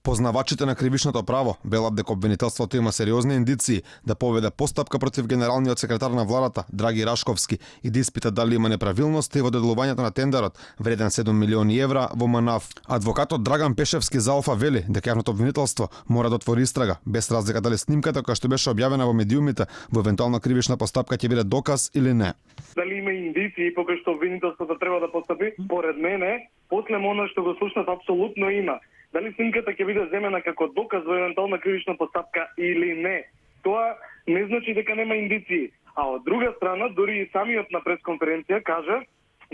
Познавачите на кривичното право велат дека обвинителството има сериозни индиции да поведе постапка против генералниот секретар на владата Драги Рашковски и да испита дали има неправилности во доделувањето на тендерот вреден 7 милиони евра во МНАФ. Адвокатот Драган Пешевски за Алфа вели дека јавното обвинителство мора да отвори истрага без разлика дали снимката која што беше објавена во медиумите во евентуална кривична постапка ќе биде доказ или не. Дали има индиции по кои што обвинителството треба да постапи? Поред мене, после она што го слушнав, апсолутно има. Дали снимката ќе биде земена како доказ во евентуална кривична постапка или не? Тоа не значи дека нема индиции. А од друга страна, дури и самиот на пресконференција кажа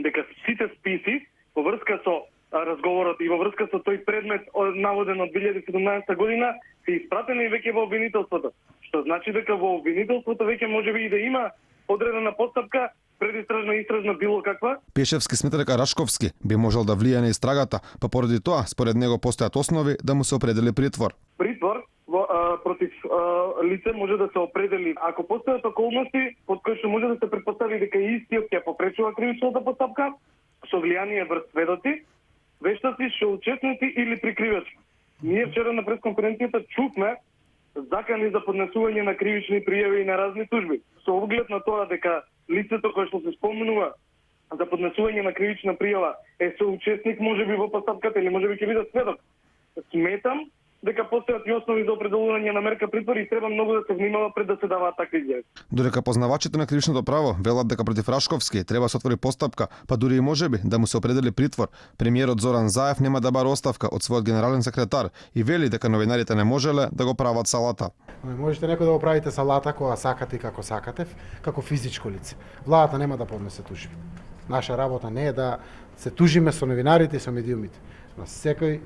дека сите списи во врска со разговорот и во врска со тој предмет наводен од 2017 година се испратени веќе во обвинителството. Што значи дека во обвинителството веќе можеби и да има одредена постапка предистражна било каква. Пешевски смета дека Рашковски би можел да влијае на истрагата, па поради тоа според него постојат основи да му се определи притвор. Притвор против лице може да се определи ако постојат околности под кои што може да се претпостави дека истиот ќе попречува кривичната постапка со влијание врз сведоци, вештаци, соучесници или прикривачи. Ние вчера на пресконференцијата чувме закани за поднесување на кривични пријави и на разни тужби. Со оглед на тоа дека лицето кое што се спомнува за поднесување на кривична пријава е соучесник можеби во постапката или можеби ќе биде сведок. Сметам дека постојат и основи за определување на мерка притвор и треба многу да се внимава пред да се даваат такви изјави. Додека познавачите на кривичното право велат дека против Рашковски треба се отвори постапка, па дури и можеби да му се определи притвор, премиерот Зоран Заев нема да бара оставка од својот генерален секретар и вели дека новинарите не можеле да го прават салата. Можете некој да го правите салата кога сакате и како сакате, како физичко лице. Владата нема да поднесе тужби. Наша работа не е да се тужиме со новинарите и со медиумите. На секој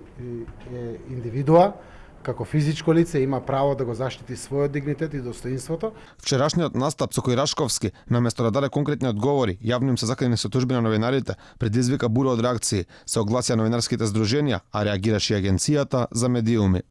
индивидуа како физичко лице има право да го заштити својот дигнитет и достоинството. Вчерашниот настап со кој Рашковски, наместо да даде конкретни одговори, јавно им се закани со тужби на новинарите, предизвика бура од реакции, се огласија новинарските здруженија, а реагираше и агенцијата за медиуми.